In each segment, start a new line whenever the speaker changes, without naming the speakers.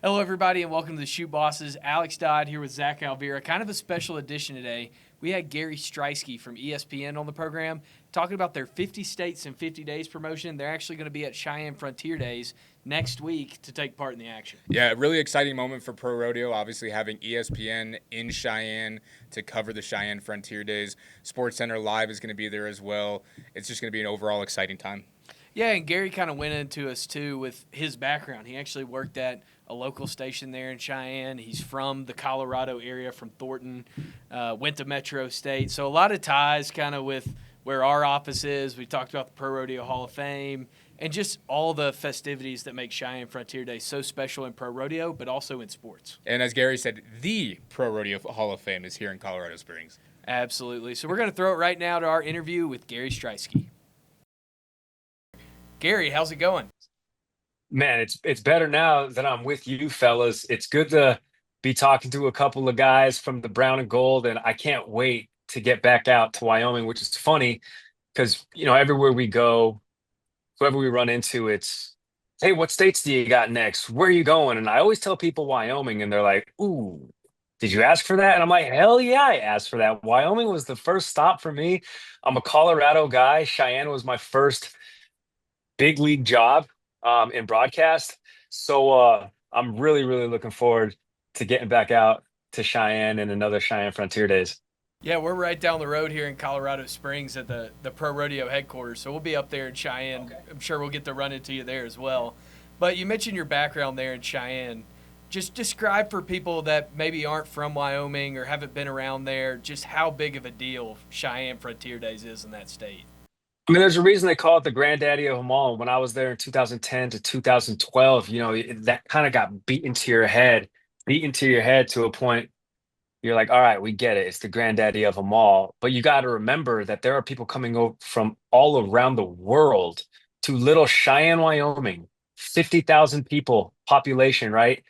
Hello, everybody, and welcome to the Chute Bosses. Alex Dodd here with Zach Alvira. Kind of a special edition today. We had Gary Striewski from ESPN on the program talking about their 50 States in 50 Days promotion. They're actually going to be at Cheyenne Frontier Days next week to take part in the action.
Yeah, really exciting moment for Pro Rodeo. Obviously, having ESPN in Cheyenne to cover the Cheyenne Frontier Days. SportsCenter Live is going to be there as well. It's just going to be an overall exciting time.
Yeah, and Gary kind of went into us too with his background. He actually worked at a local station there in Cheyenne. He's from the Colorado area, from Thornton, went to Metro State. So a lot of ties kind of with where our office is. We talked about the Pro Rodeo Hall of Fame and just all the festivities that make Cheyenne Frontier Day so special in pro rodeo, but also in sports.
And as Gary said, the Pro Rodeo Hall of Fame is here in Colorado Springs.
Absolutely. So we're going to throw it right now to our interview with Gary Striewski. Gary, how's it going?
Man, it's better now that I'm with you fellas. It's good to be talking to a couple of guys from the brown and gold, and I can't wait to get back out to Wyoming, which is funny because everywhere we go, whoever we run into, it's hey, what states do you got next? Where are you going? And I always tell people Wyoming, and they're like, "Ooh, did you ask for that?" And I'm like, "Hell yeah, I asked for that." Wyoming was the first stop for me. I'm a Colorado guy. Cheyenne was my first big league job in broadcast. So I'm really, really looking forward to getting back out to Cheyenne and another Cheyenne Frontier Days.
Yeah, we're right down the road here in Colorado Springs at the Pro Rodeo headquarters. So we'll be up there in Cheyenne. Okay. I'm sure we'll get to run into you there as well. But you mentioned your background there in Cheyenne. Just describe for people that maybe aren't from Wyoming or haven't been around there just how big of a deal Cheyenne Frontier Days is in that state.
I mean, there's a reason they call it the granddaddy of them all. When I was there in 2010 to 2012, that kind of got beaten to your head to a point. You're like, all right, we get it. It's the granddaddy of them all. But you got to remember that there are people coming over from all around the world to little Cheyenne, Wyoming, 50,000 people population, right?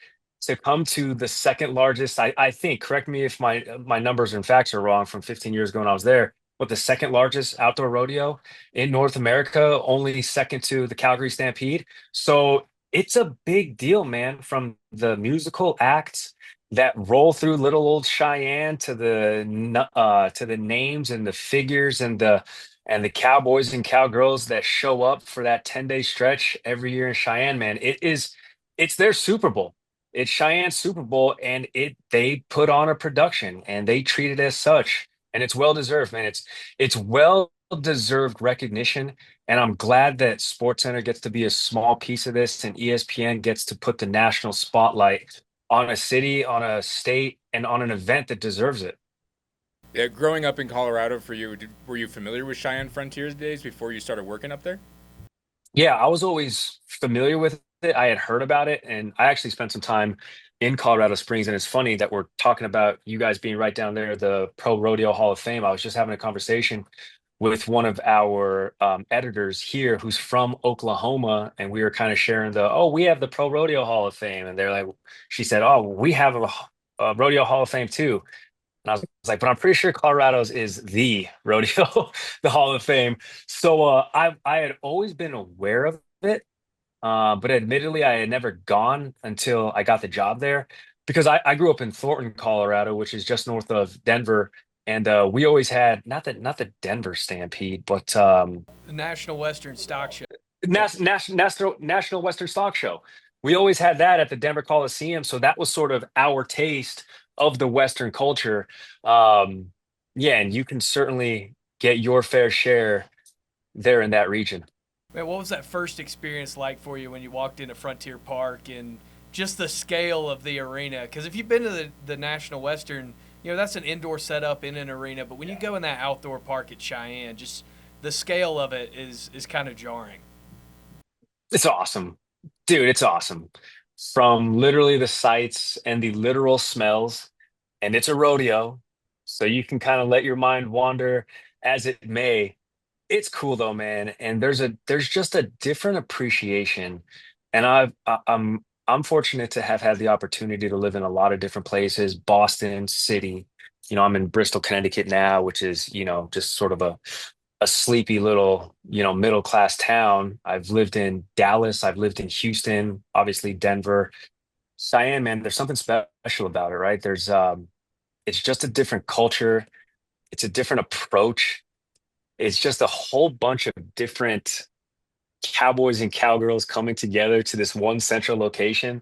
To come to the second largest, I think, correct me if my numbers and facts are wrong from 15 years ago when I was there, but the second largest outdoor rodeo in North America, only second to the Calgary Stampede. So it's a big deal, man, from the musical acts that roll through little old Cheyenne to the names and the figures and the cowboys and cowgirls that show up for that 10-day stretch every year in Cheyenne, man. It's their Super Bowl. It's Cheyenne's Super Bowl, and they put on a production and they treat it as such. And it's well deserved, man. It's well deserved recognition. And I'm glad that SportsCenter gets to be a small piece of this and ESPN gets to put the national spotlight on a city, on a state, and on an event that deserves it.
Yeah, growing up in Colorado for you, were you familiar with Cheyenne Frontier Days before you started working up there?
Yeah, I was always familiar with it. I had heard about it, and I actually spent some time in Colorado Springs. And it's funny that we're talking about you guys being right down there, the Pro Rodeo Hall of Fame. I was just having a conversation with one of our editors here who's from Oklahoma, and we were kind of sharing we have the Pro Rodeo Hall of Fame, and they're like, she said, oh, we have a Rodeo Hall of Fame too. And I was like, but I'm pretty sure Colorado's is the rodeo, the Hall of Fame. So I had always been aware of it, but admittedly, I had never gone until I got the job there because I grew up in Thornton, Colorado, which is just north of Denver. And we always had not the Denver Stampede, but
The National Western Stock Show.
National Western Stock Show. We always had that at the Denver Coliseum, so that was sort of our taste of the Western culture. Um, yeah, and you can certainly get your fair share there in that region.
Man, what was that first experience like for you when you walked into Frontier Park and just the scale of the arena? Because if you've been to the National Western, that's an indoor setup in an arena. But when you go in that outdoor park at Cheyenne, just the scale of it is kind of jarring.
It's awesome, dude. It's awesome. From literally the sights and the literal smells, and it's a rodeo, so you can kind of let your mind wander as it may. It's cool though, man. And there's just a different appreciation. And I'm fortunate to have had the opportunity to live in a lot of different places, Boston City. I'm in Bristol, Connecticut now, which is, just sort of a sleepy little, middle class town. I've lived in Dallas, I've lived in Houston, obviously Denver. Cheyenne, man, there's something special about it, right? It's just a different culture. It's a different approach. It's just a whole bunch of different cowboys and cowgirls coming together to this one central location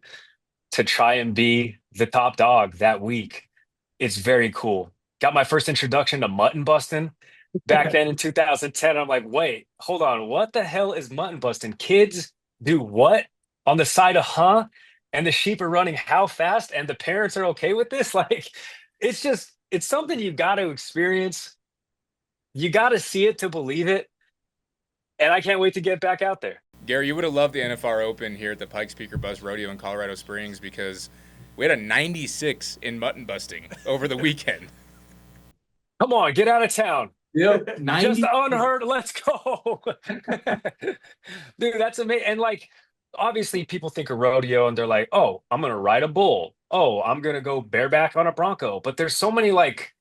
to try and be the top dog that week. It's very cool. Got my first introduction to mutton busting back then in 2010. I'm like, wait, hold on. What the hell is mutton busting? Kids do what on the side of And the sheep are running how fast? And the parents are okay with this? Like, it's something you got to experience. You got to see it to believe it. And I can't wait to get back out there.
Gary, you would have loved the NFR Open here at the Pikes Peak or Buzz Rodeo in Colorado Springs because we had a 96 in mutton busting over the weekend.
Come on, get out of town.
Yep,
Just
90.
unheard. Let's go. Dude, that's amazing. And like, obviously, people think of rodeo and they're like, oh, I'm going to ride a bull. Oh, I'm going to go bareback on a bronco. But there's so many like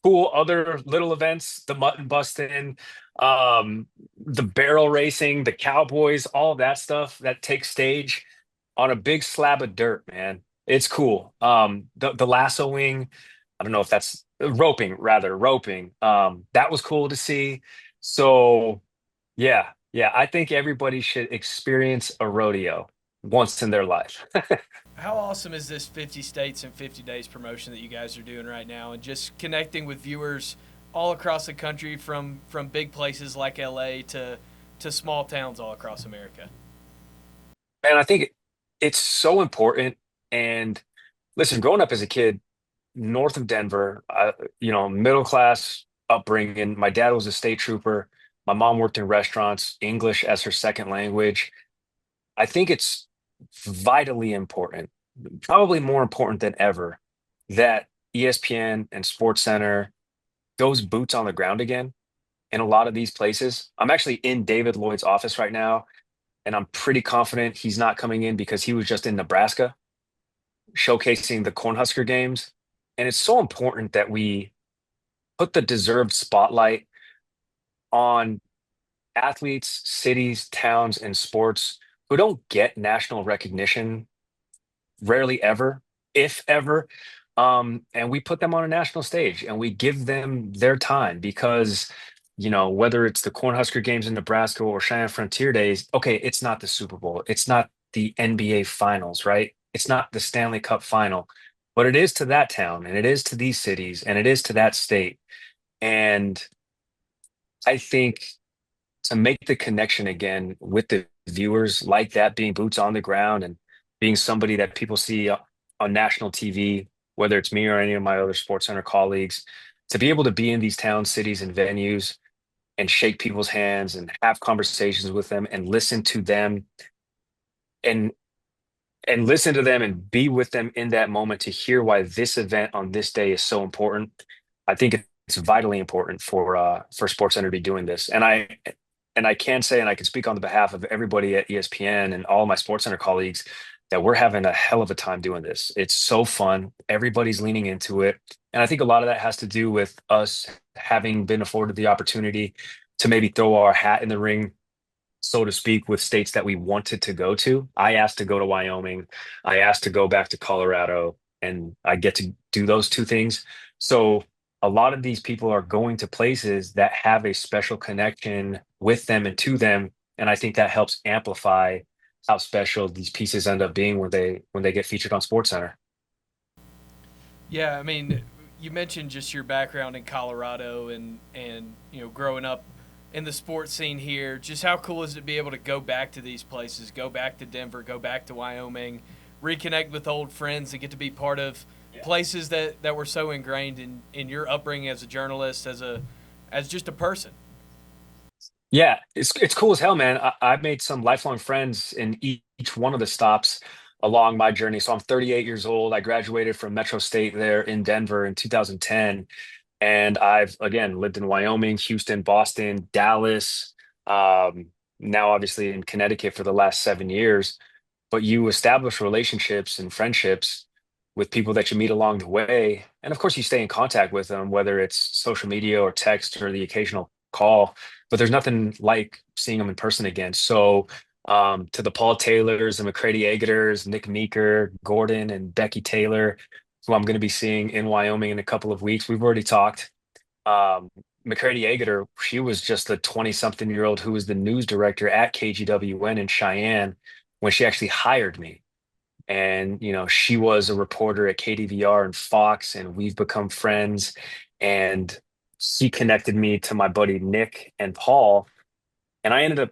cool other little events, the mutton busting, the barrel racing, the cowboys, all that stuff that takes stage on a big slab of dirt, man. It's cool. The lassoing, I don't know if that's roping, rather roping. That was cool to see. So yeah, yeah, I think everybody should experience a rodeo once in their life.
How awesome is this 50 states and 50 days promotion that you guys are doing right now, and just connecting with viewers all across the country from big places like LA to small towns all across America?
And I think it's so important. And listen, growing up as a kid north of Denver, middle class upbringing. My dad was a state trooper. My mom worked in restaurants, English as her second language. I think it's vitally important, probably more important than ever, that ESPN and SportsCenter goes boots on the ground again in a lot of these places. I'm actually in David Lloyd's office right now, and I'm pretty confident he's not coming in because he was just in Nebraska showcasing the Cornhusker games. And it's so important that we put the deserved spotlight on athletes, cities, towns, and sports who don't get national recognition, rarely ever, if ever. And we put them on a national stage and we give them their time because, whether it's the Cornhusker games in Nebraska or Cheyenne Frontier Days, okay, it's not the Super Bowl. It's not the NBA finals, right? It's not the Stanley Cup final, but it is to that town and it is to these cities and it is to that state. And I think to make the connection again with the viewers like that, being boots on the ground and being somebody that people see on national TV, whether it's me or any of my other Sports Center colleagues, to be able to be in these towns, cities, and venues and shake people's hands and have conversations with them and listen to them and listen to them and be with them in that moment to hear why this event on this day is so important. I think it's vitally important for SportsCenter to be doing this. And I can say, and I can speak on the behalf of everybody at ESPN and all my SportsCenter colleagues, that we're having a hell of a time doing this. It's so fun. Everybody's leaning into it. And I think a lot of that has to do with us having been afforded the opportunity to maybe throw our hat in the ring, so to speak, with states that we wanted to go to. I asked to go to Wyoming. I asked to go back to Colorado, and I get to do those two things. So a lot of these people are going to places that have a special connection with them and to them. And I think that helps amplify how special these pieces end up being when they get featured on SportsCenter.
Yeah, I mean, you mentioned just your background in Colorado and growing up in the sports scene here. Just how cool is it to be able to go back to these places, go back to Denver, go back to Wyoming, reconnect with old friends, and get to be part of places that were so ingrained in your upbringing as a journalist, as just a person.
Yeah, it's cool as hell, man. I've made some lifelong friends in each one of the stops along my journey. So I'm 38 years old. I graduated from Metro State there in Denver in 2010. And I've, again, lived in Wyoming, Houston, Boston, Dallas, now obviously in Connecticut for the last 7 years. But you establish relationships and friendships with people that you meet along the way. And of course, you stay in contact with them, whether it's social media or text or the occasional call. But there's nothing like seeing them in person again. So to the Paul Taylors and McCready Agators, Nick Meeker, Gordon, and Becky Taylor, who I'm going to be seeing in Wyoming in a couple of weeks. We've already talked. Um, McCready Agater, she was just a 20-something-year-old who was the news director at KGWN in Cheyenne when she actually hired me. And, she was a reporter at KDVR and Fox, and we've become friends. And she connected me to my buddy Nick and Paul. And I ended up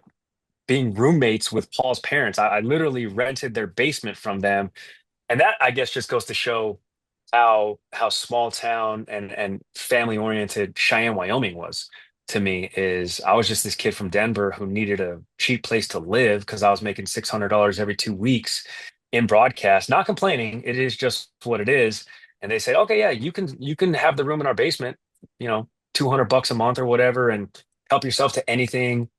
being roommates with Paul's parents. I literally rented their basement from them. And that, I guess, just goes to show how small town and family oriented Cheyenne, Wyoming was to me. Is I was just this kid from Denver who needed a cheap place to live because I was making $600 every 2 weeks in broadcast. Not complaining, it is just what it is. And they said, okay, yeah, you can have the room in our basement, 200 bucks a month or whatever, and help yourself to anything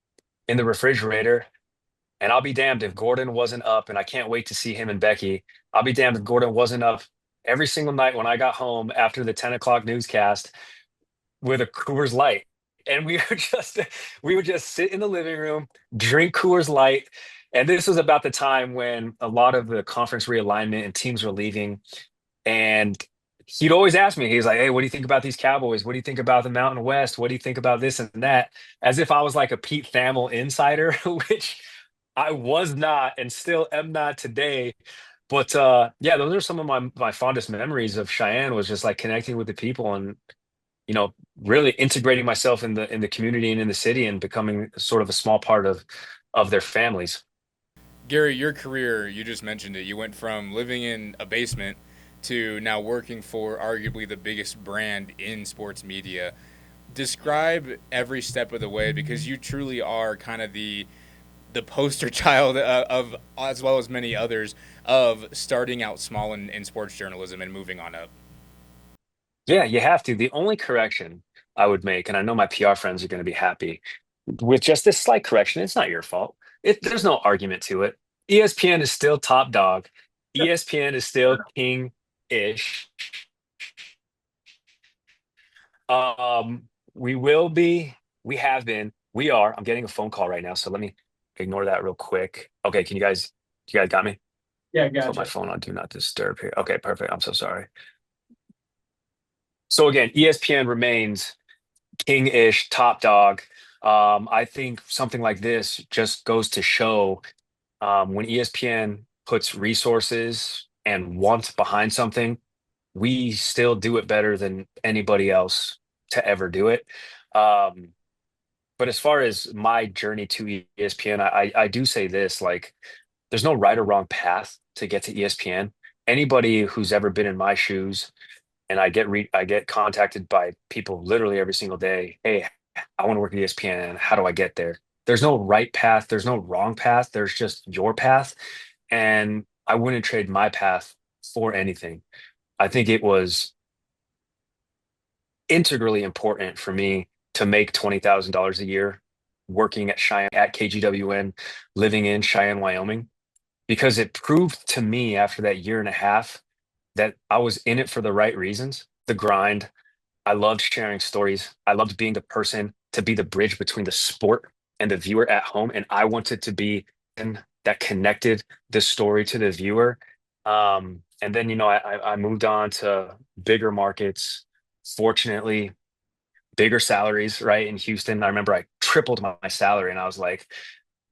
in the refrigerator. And I'll be damned if Gordon wasn't up, and I can't wait to see him and Becky. I'll be damned if Gordon wasn't up every single night when I got home after the 10 o'clock newscast with a Coors Light. And we would just sit in the living room, drink Coors Light. And this was about the time when a lot of the conference realignment and teams were leaving. And he'd always ask me, he's like, hey, what do you think about these Cowboys? What do you think about the Mountain West? What do you think about this and that? As if I was like a Pete Thamel insider, which I was not and still am not today. But yeah, those are some of my fondest memories of Cheyenne, was just like connecting with the people and you know really integrating myself in the community and in the city and becoming sort of a small part of their families.
Gary, your career, you just mentioned it. You went from living in a basement to now working for arguably the biggest brand in sports media. Describe every step of the way, because you truly are kind of the poster child of, as well as many others, of starting out small in sports journalism and moving on up.
Yeah, you have to. The only correction I would make, and I know my PR friends are going to be happy with just this slight correction, it's not your fault. There's no argument to it. ESPN is still top dog. ESPN is still king-ish. We will be, we have been, we are. I'm getting a phone call right now, so let me ignore that real quick. Okay, you guys got me?
Yeah,
Put my
gotcha.
phone on do not disturb here. Okay, perfect. I'm so sorry. So again, ESPN remains king-ish, top dog. I think something like this just goes to show, when ESPN puts resources and want behind something, we still do it better than anybody else to ever do it. Um, but as far as my journey to ESPN, I do say this, like, there's no right or wrong path to get to ESPN. Anybody who's ever been in my shoes, and I get contacted by people literally every single day. Hey, I want to work at ESPN. How do I get there? There's no right path. There's no wrong path. There's just your path. And I wouldn't trade my path for anything. I think it was integrally important for me to make $20,000 a year working at Cheyenne at KGWN, living in Cheyenne, Wyoming, because it proved to me after that year and a half that I was in it for the right reasons. The grind. I loved sharing stories. I loved being the person to be the bridge between the sport and the viewer at home. And I wanted to be in that connected the story to the viewer. And then, I moved on to bigger markets, fortunately, bigger salaries, right? In Houston, I remember I tripled my salary and I was like,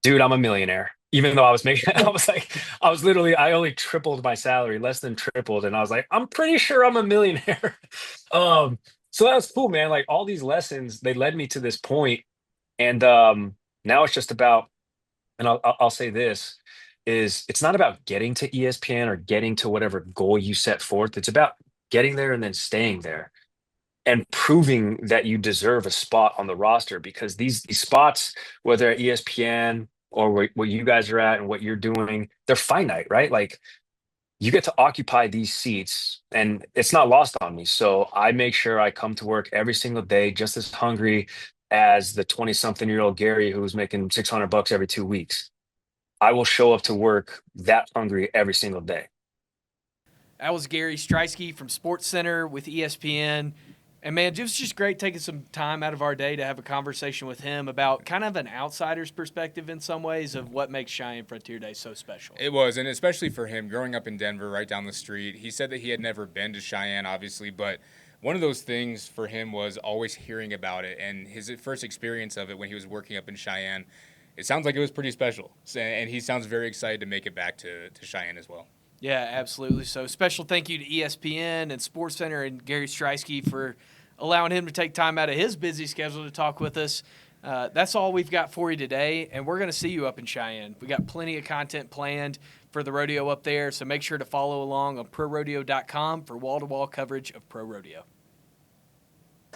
dude, I'm a millionaire. Even though I was making, I only tripled my salary, less than tripled. And I was like, I'm pretty sure I'm a millionaire. Um, so that was cool, man. Like all these lessons, they led me to this point. And now it's just about, and I'll say this, is it's not about getting to ESPN or getting to whatever goal you set forth. It's about getting there and then staying there and proving that you deserve a spot on the roster, because these spots, whether at ESPN or where you guys are at and what you're doing, they're finite, right? Like you get to occupy these seats and it's not lost on me. So I make sure I come to work every single day just as hungry as the 20-something-year-old Gary who's making 600 bucks every 2 weeks. I will show up to work that hungry every single day.
That was Gary Striewski from SportsCenter with ESPN. And, man, it was just great taking some time out of our day to have a conversation with him about kind of an outsider's perspective in some ways of what makes Cheyenne Frontier Days so special.
It was, and especially for him, growing up in Denver, right down the street. He said that he had never been to Cheyenne, obviously, but one of those things for him was always hearing about it. And his first experience of it when he was working up in Cheyenne, it sounds like it was pretty special. And he sounds very excited to make it back to Cheyenne as well.
Yeah, absolutely. So special thank you to ESPN and SportsCenter and Gary Striewski for allowing him to take time out of his busy schedule to talk with us. That's all we've got for you today, and we're going to see you up in Cheyenne. We got plenty of content planned for the rodeo up there, so make sure to follow along on ProRodeo.com for wall-to-wall coverage of Pro Rodeo.